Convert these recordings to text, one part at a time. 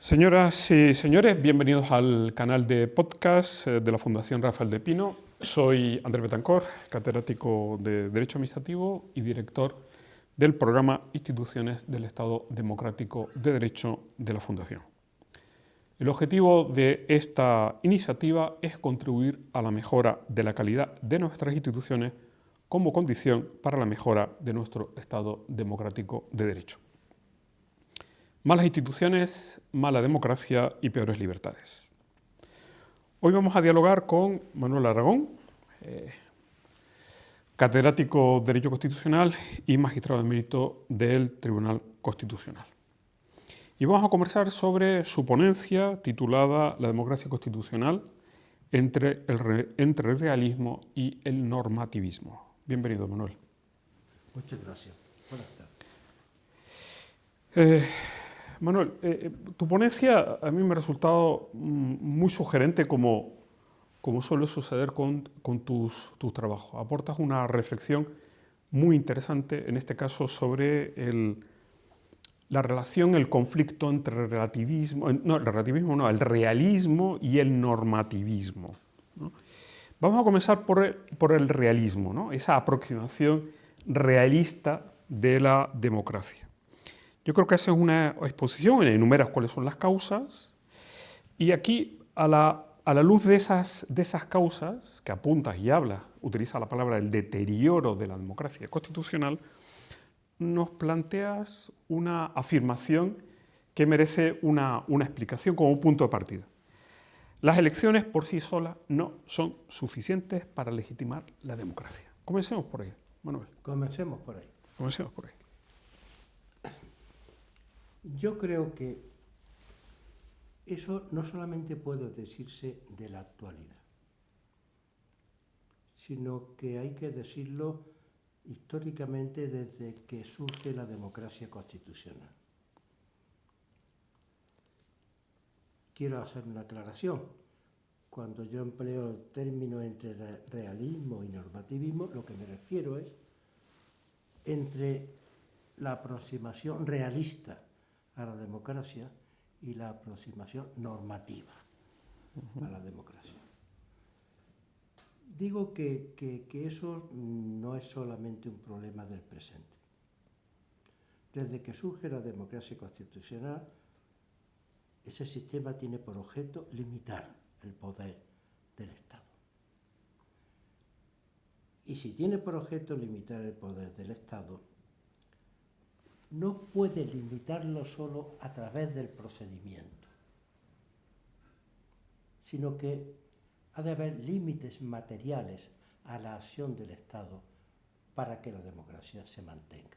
Señoras y señores, bienvenidos al canal de podcast de la Fundación Rafael de Pino. Soy Andrés Betancor, catedrático de Derecho Administrativo y director del programa Instituciones del Estado Democrático de Derecho de la Fundación. El objetivo de esta iniciativa es contribuir a la mejora de la calidad de nuestras instituciones como condición para la mejora de nuestro Estado Democrático de Derecho. Malas instituciones, mala democracia y peores libertades. Hoy vamos a dialogar con Manuel Aragón, catedrático de Derecho Constitucional y magistrado emérito del Tribunal Constitucional. Y vamos a conversar sobre su ponencia titulada La democracia constitucional entre el realismo y el normativismo. Bienvenido, Manuel. Muchas gracias. Buenas tardes. Manuel, tu ponencia a mí me ha resultado muy sugerente como suele suceder con tus trabajos. Aportas una reflexión muy interesante, en este caso sobre la relación, el conflicto entre el realismo y el normativismo, ¿no? Vamos a comenzar por el realismo, ¿no? Esa aproximación realista de la democracia. Yo creo que esa es una exposición, enumeras cuáles son las causas, y aquí, a la luz de esas causas, que apuntas y hablas, utiliza la palabra el deterioro de la democracia constitucional, nos planteas una afirmación que merece una explicación como un punto de partida. Las elecciones por sí solas no son suficientes para legitimar la democracia. Comencemos por ahí, Manuel. Comencemos por ahí. Comencemos por ahí. Yo creo que eso no solamente puede decirse de la actualidad, sino que hay que decirlo históricamente desde que surge la democracia constitucional. Quiero hacer una aclaración. Cuando yo empleo el término entre realismo y normativismo, lo que me refiero es entre la aproximación realista a la democracia y la aproximación normativa a la democracia. Digo que eso no es solamente un problema del presente. Desde que surge la democracia constitucional, ese sistema tiene por objeto limitar el poder del Estado. Y si tiene por objeto limitar el poder del Estado, no puede limitarlo solo a través del procedimiento, sino que ha de haber límites materiales a la acción del Estado para que la democracia se mantenga.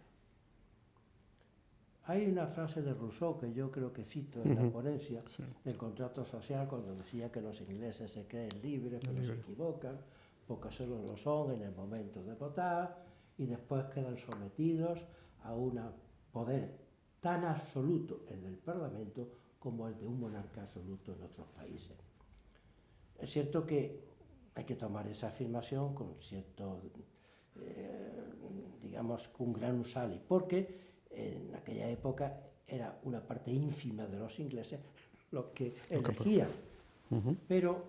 Hay una frase de Rousseau que yo creo que cito en la ponencia del contrato social, cuando decía que los ingleses se creen libres, pero se equivocan, porque solo lo son en el momento de votar y después quedan sometidos a un poder tan absoluto el del Parlamento como el de un monarca absoluto en otros países. Es cierto que hay que tomar esa afirmación con cierto, digamos, con gran usali, porque en aquella época era una parte ínfima de los ingleses los que elegían. Pero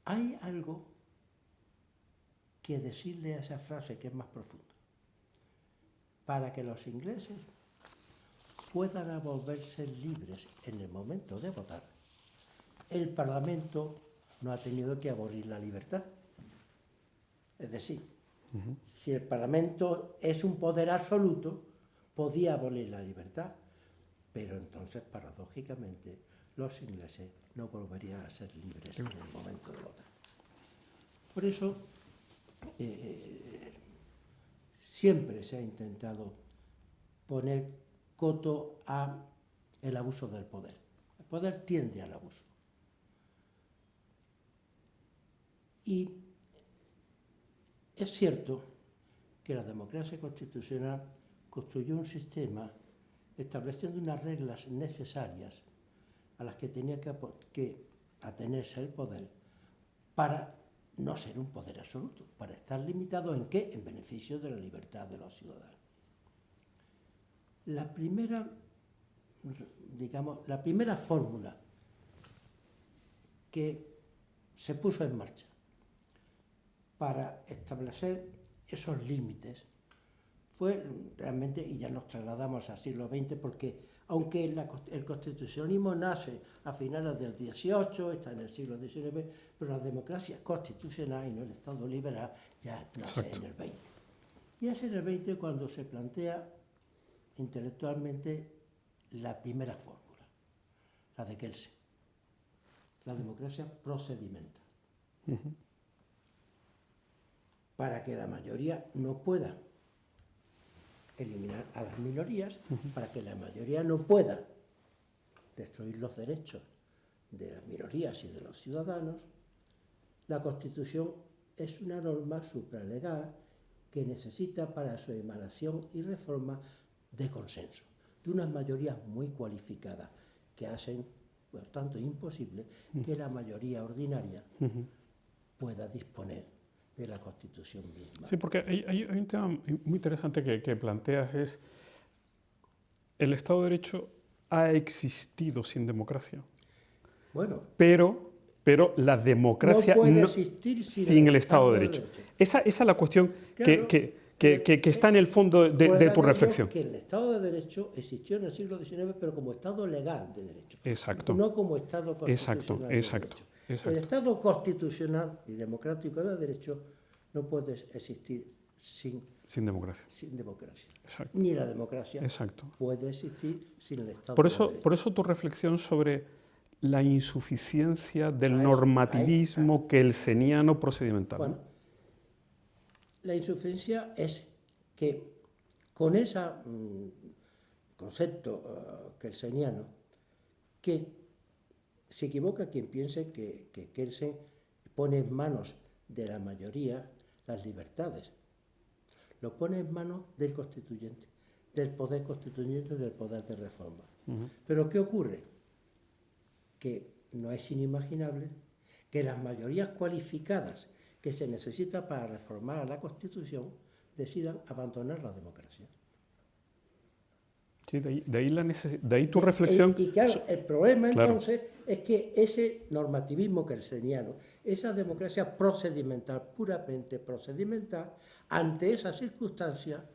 hay algo que decirle a esa frase que es más profundo. Para que los ingleses puedan volverse libres en el momento de votar, el Parlamento no ha tenido que abolir la libertad. Es decir, si el Parlamento es un poder absoluto, podía abolir la libertad, pero entonces, paradójicamente, los ingleses no volverían a ser libres en el momento de votar. Por eso, siempre se ha intentado poner coto a el abuso del poder. El poder tiende al abuso. Y es cierto que la democracia constitucional construyó un sistema estableciendo unas reglas necesarias a las que tenía que atenerse el poder para no ser un poder absoluto, para estar limitado ¿en qué? En beneficio de la libertad de los ciudadanos. La primera digamos, la primera fórmula que se puso en marcha para establecer esos límites fue realmente, y ya nos trasladamos al siglo XX, porque aunque el constitucionalismo nace a finales del XVIII, está en el siglo XIX, pero la democracia constitucional y no el Estado liberal ya nace en el XX. Y es en el XX cuando se plantea intelectualmente la primera fórmula, la de Kelsen, la democracia procedimental. Para que la mayoría no pueda eliminar a las minorías, para que la mayoría no pueda destruir los derechos de las minorías y de los ciudadanos, la Constitución es una norma supralegal que necesita para su emanación y reforma de consenso, de unas mayorías muy cualificadas que hacen, por tanto, imposible que la mayoría ordinaria pueda disponer de la Constitución misma. Sí, porque hay un tema muy interesante que planteas, es el Estado de Derecho ha existido sin democracia. Bueno, pero la democracia no puede existir sin el Estado de Derecho. Esa es la cuestión claro, que está en el fondo de tu reflexión. Que el Estado de Derecho existió en el siglo XIX, pero como Estado legal de derecho. Exacto. No como Estado constitucional. Exacto. El Estado constitucional y democrático de derecho no puede existir sin democracia. Exacto. Ni la democracia puede existir sin el Estado de derecho. Por eso tu reflexión sobre la insuficiencia del normativismo kelseniano procedimental. Bueno, la insuficiencia es que con ese concepto kelseniano, que se equivoca quien piense que Kelsen pone en manos de la mayoría las libertades. Lo pone en manos del constituyente, del poder constituyente, del poder de reforma. Pero ¿qué ocurre? Que no es inimaginable que las mayorías cualificadas que se necesitan para reformar la Constitución decidan abandonar la democracia. Sí, de ahí tu reflexión. Y claro, el problema entonces es que ese normativismo kelseniano, esa democracia procedimental, puramente procedimental, ante esa circunstancia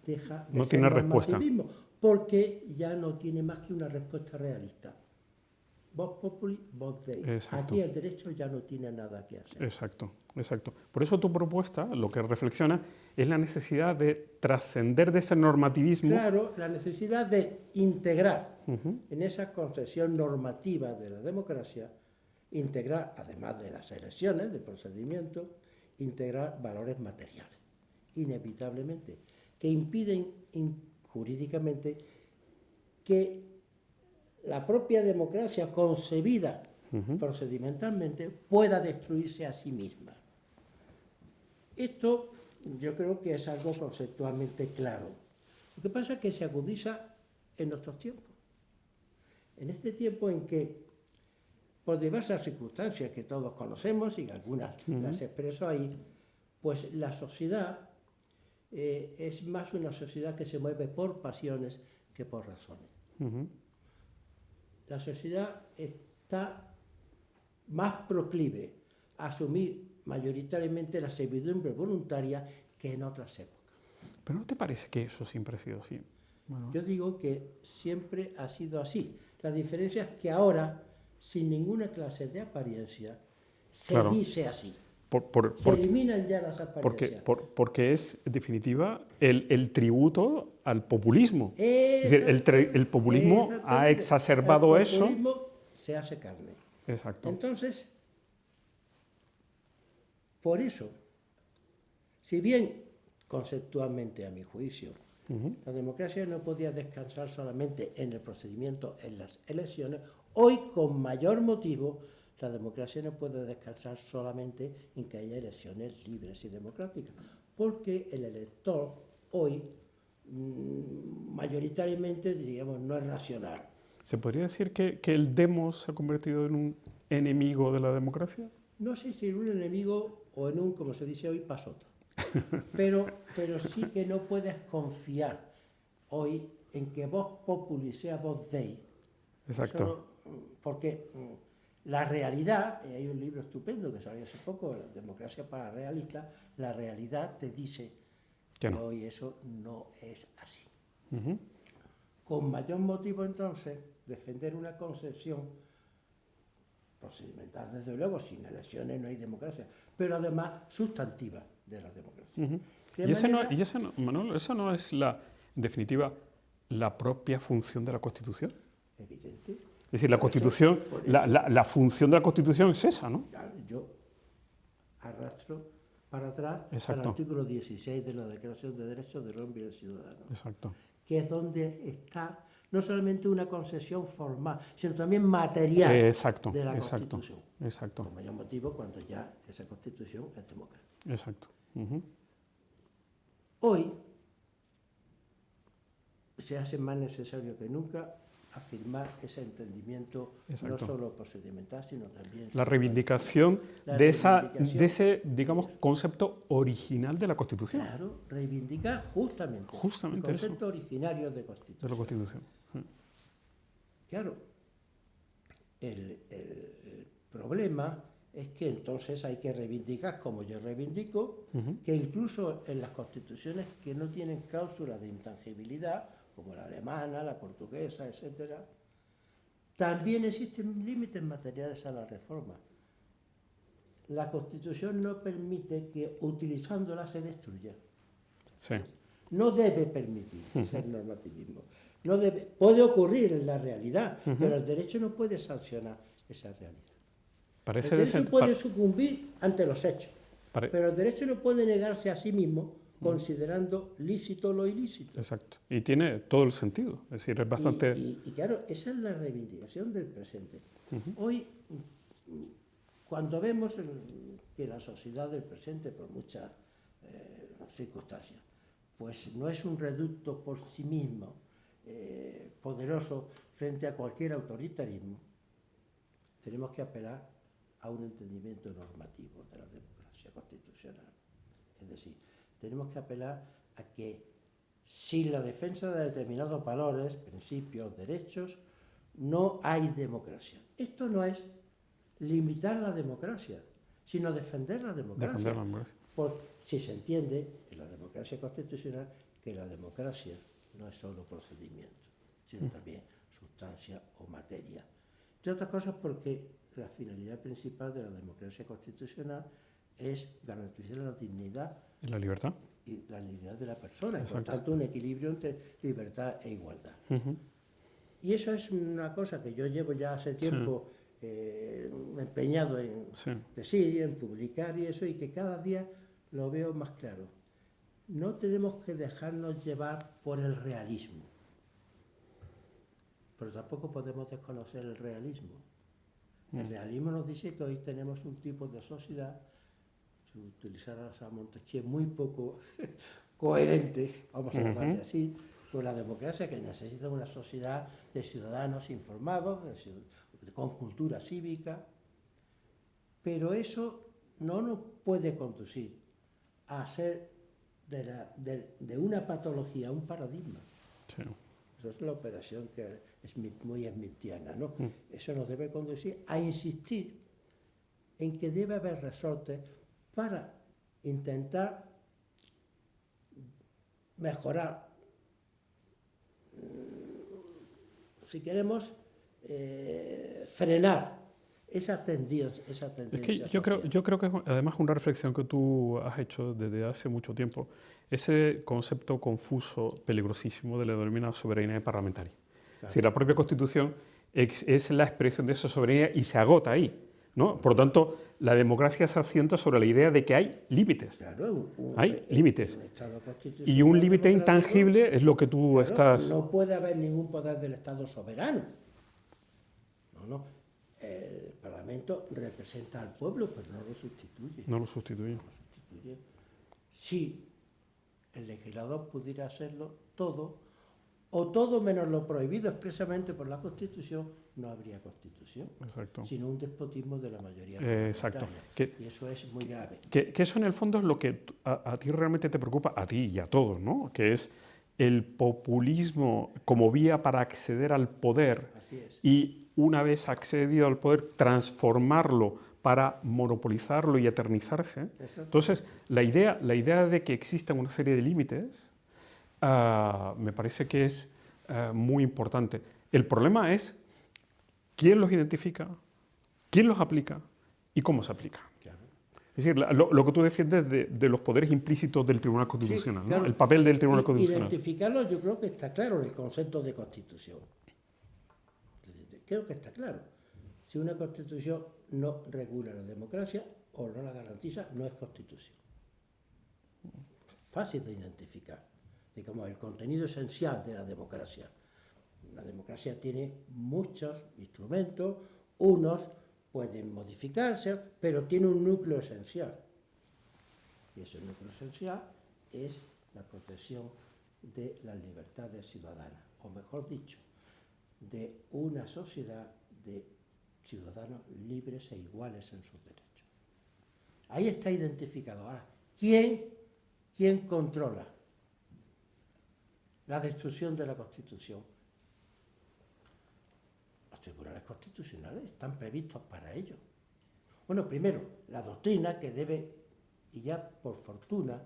deja de no ser tiene normativismo, respuesta. porque ya no tiene más que una respuesta realista. Vox populi, vox Dei. Aquí el derecho ya no tiene nada que hacer. Exacto. Por eso tu propuesta, lo que reflexiona, es la necesidad de trascender de ese normativismo. Claro, la necesidad de integrar en esa concepción normativa de la democracia, integrar, además de las elecciones, del procedimiento, integrar valores materiales, inevitablemente, que impiden jurídicamente que la propia democracia concebida procedimentalmente pueda destruirse a sí misma. Esto yo creo que es algo conceptualmente claro. Lo que pasa es que se agudiza en nuestros tiempos. En este tiempo en que, por diversas circunstancias que todos conocemos y algunas las expreso ahí, pues la sociedad es más una sociedad que se mueve por pasiones que por razones. La sociedad está más proclive a asumir mayoritariamente la servidumbre voluntaria que en otras épocas. ¿Pero no te parece que eso siempre ha sido así? Bueno. Yo digo que siempre ha sido así. La diferencia es que ahora, sin ninguna clase de apariencia, se dice así. Se eliminan ya las apariencias. Porque es, en definitiva, el tributo al populismo. Es decir, el populismo ha exacerbado eso. El populismo se hace carne. Exacto. Entonces, por eso, si bien conceptualmente, a mi juicio, la democracia no podía descansar solamente en el procedimiento, en las elecciones, hoy con mayor motivo la democracia no puede descansar solamente en que haya elecciones libres y democráticas, porque el elector hoy mayoritariamente, diríamos, no es racional. ¿Se podría decir que el demos se ha convertido en un enemigo de la democracia? No sé si en un enemigo o en un, como se dice hoy, pasota. Pero sí que no puedes confiar hoy en que vox populi sea vox Dei. Exacto. Porque la realidad, y hay un libro estupendo que salió hace poco, La democracia para realistas, la realidad te dice que no. hoy eso no es así. Uh-huh. Con mayor motivo, entonces, defender una concepción procedimental, desde luego, sin elecciones no hay democracia, pero además sustantiva de la democracia. Uh-huh. Manuel, ¿eso no es, en definitiva, la propia función de la Constitución? Evidente. Es decir, la Constitución, la función de la Constitución es esa, ¿no? Yo arrastro para atrás Exacto. al artículo 16 de la Declaración de Derechos del Hombre y del Ciudadano. Exacto. Que es donde está no solamente una concesión formal, sino también material de la Constitución. Exacto. Por mayor motivo cuando ya esa Constitución es democrática. Exacto. Uh-huh. Hoy se hace más necesario que nunca afirmar ese entendimiento, no solo procedimental, sino también... La reivindicación de ese, digamos, concepto original de la Constitución. Claro, reivindicar justamente el concepto originario de Constitución. De la Constitución. Claro, el problema es que entonces hay que reivindicar, como yo reivindico, que incluso en las constituciones que no tienen cláusulas de intangibilidad, como la alemana, la portuguesa, etc., también existen límites materiales a la reforma. La Constitución no permite que utilizándola se destruya. Sí. No debe permitir ese normativismo. No debe, puede ocurrir en la realidad, pero el derecho no puede sancionar esa realidad. El derecho puede sucumbir ante los hechos, pero el derecho no puede negarse a sí mismo considerando lícito lo ilícito. Exacto. Y tiene todo el sentido. Es decir, es bastante... Y claro, esa es la reivindicación del presente. Hoy, cuando vemos que la sociedad del presente, por muchas circunstancias, pues no es un reducto por sí mismo poderoso frente a cualquier autoritarismo, tenemos que apelar a un entendimiento normativo de la democracia constitucional. Es decir, tenemos que apelar a que sin la defensa de determinados valores, principios, derechos, no hay democracia. Esto no es limitar la democracia, sino defender la democracia. Si se entiende en la democracia constitucional que la democracia no es solo procedimiento, sino también sustancia o materia. Entre otras cosas porque la finalidad principal de la democracia constitucional es garantizar la dignidad y la libertad de la persona, y por tanto un equilibrio entre libertad e igualdad. Y eso es una cosa que yo llevo ya hace tiempo empeñado en decir, en publicar y eso, y que cada día lo veo más claro. No tenemos que dejarnos llevar por el realismo, pero tampoco podemos desconocer el realismo. El realismo nos dice que hoy tenemos un tipo de sociedad, si utilizara a Montesquieu, muy poco coherente, vamos a llamarle así, con la democracia, que necesita una sociedad de ciudadanos informados, con cultura cívica, pero eso no nos puede conducir a hacer de una patología un paradigma. Sí. Esa es la operación que es muy smithiana, ¿no? Eso nos debe conducir a insistir en que debe haber resortes para intentar mejorar, si queremos, frenar esa tendencia. Es que yo creo que es además una reflexión que tú has hecho desde hace mucho tiempo, ese concepto confuso, peligrosísimo de la denominada soberanía parlamentaria. Claro. Es decir, la propia Constitución es la expresión de esa soberanía y se agota ahí, ¿no? Por lo tanto, la democracia se asienta sobre la idea de que hay límites. Claro, hay límites. Y un límite intangible es lo que tú estás... No puede haber ningún poder del Estado soberano. No. El Parlamento representa al pueblo, pero no lo sustituye. No lo sustituye. Si el legislador pudiera hacerlo todo, o todo menos lo prohibido expresamente por la Constitución, no habría Constitución. Exacto. Sino un despotismo de la mayoría. Exacto. Y eso es muy grave. Que eso en el fondo es lo que a ti realmente te preocupa, a ti y a todos, ¿no? Que es el populismo como vía para acceder al poder Así es. y una vez accedido al poder transformarlo para monopolizarlo y eternizarse. Exacto. Entonces, la idea de que existan una serie de límites me parece que es muy importante. El problema es quién los identifica, quién los aplica y cómo se aplica. Claro. Es decir, lo que tú defiendes de los poderes implícitos del Tribunal Constitucional, Sí, claro. ¿no? El papel del Tribunal Constitucional. Identificarlo yo creo que está claro en el concepto de Constitución. Creo que está claro. Si una Constitución no regula la democracia o no la garantiza, no es Constitución. Fácil de identificar. Digamos, el contenido esencial de la democracia. La democracia tiene muchos instrumentos, unos pueden modificarse, pero tiene un núcleo esencial. Y ese núcleo esencial es la protección de las libertades ciudadanas, o mejor dicho, de una sociedad de ciudadanos libres e iguales en sus derechos. Ahí está identificado. Ahora, ¿quién controla la destrucción de la Constitución? Los tribunales constitucionales están previstos para ello. Bueno, primero, la doctrina que debe, y ya por fortuna,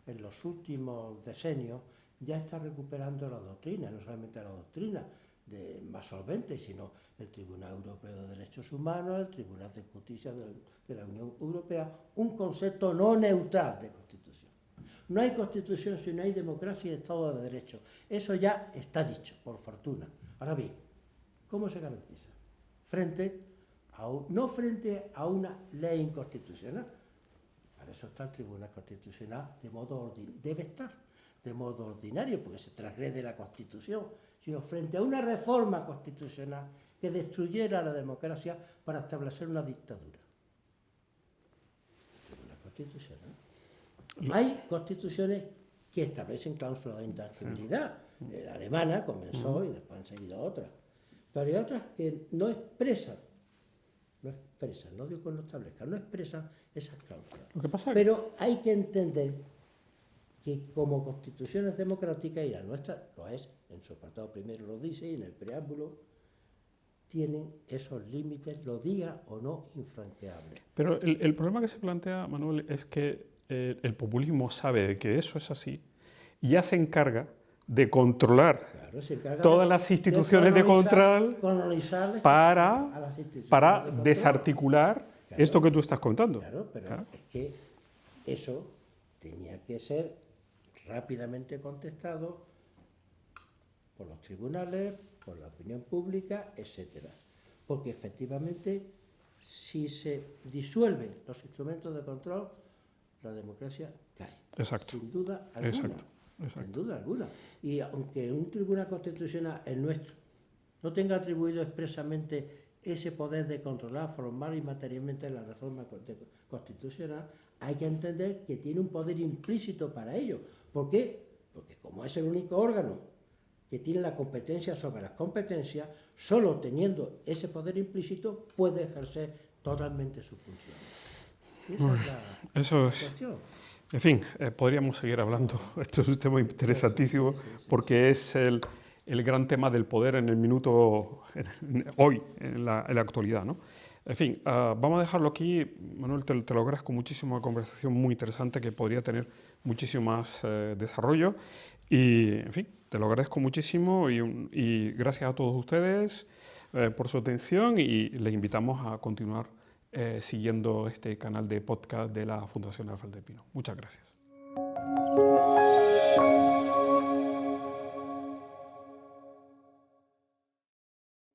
en los últimos decenios, ya está recuperando la doctrina, no solamente la doctrina de más solvente, sino el Tribunal Europeo de Derechos Humanos, el Tribunal de Justicia de la Unión Europea, un concepto no neutral de Constitución. No hay Constitución si no hay democracia y Estado de Derecho. Eso ya está dicho, por fortuna. Ahora bien, ¿cómo se garantiza? No frente a una ley inconstitucional. Para eso está el Tribunal Constitucional debe estar de modo ordinario, porque se transgrede la Constitución, sino frente a una reforma constitucional que destruyera la democracia para establecer una dictadura. El Tribunal Constitucional. Hay constituciones que establecen cláusulas de intangibilidad. La alemana comenzó y después han seguido otras. Pero hay otras que no expresan, no digo que no establezcan, no expresan esas cláusulas. Pero hay que entender que como constituciones democráticas, y la nuestra lo es, en su apartado primero lo dice, y en el preámbulo, tienen esos límites, lo diga o no, infranqueables. Pero el problema que se plantea, Manuel, es que el populismo sabe de que eso es así y ya se encarga de controlar todas las instituciones de control para desarticular esto que tú estás contando. Claro, pero es que eso tenía que ser rápidamente contestado por los tribunales, por la opinión pública, etcétera. Porque efectivamente, si se disuelven los instrumentos de control, la democracia cae. Exacto. Sin duda alguna. Exacto. Sin duda alguna. Y aunque un tribunal constitucional, el nuestro, no tenga atribuido expresamente ese poder de controlar formal y materialmente la reforma constitucional, hay que entender que tiene un poder implícito para ello. ¿Por qué? Porque como es el único órgano que tiene la competencia sobre las competencias, solo teniendo ese poder implícito puede ejercer totalmente su función. Esa es la cuestión. En fin, podríamos seguir hablando. Esto es un tema interesantísimo porque es el gran tema del poder en el minuto, hoy, en la actualidad, ¿no? En fin, vamos a dejarlo aquí. Manuel, te lo agradezco muchísimo, una conversación muy interesante que podría tener muchísimo más desarrollo. Y, en fin, te lo agradezco muchísimo y gracias a todos ustedes por su atención y les invitamos a continuar siguiendo este canal de podcast de la Fundación Alfred del Pino. Muchas gracias.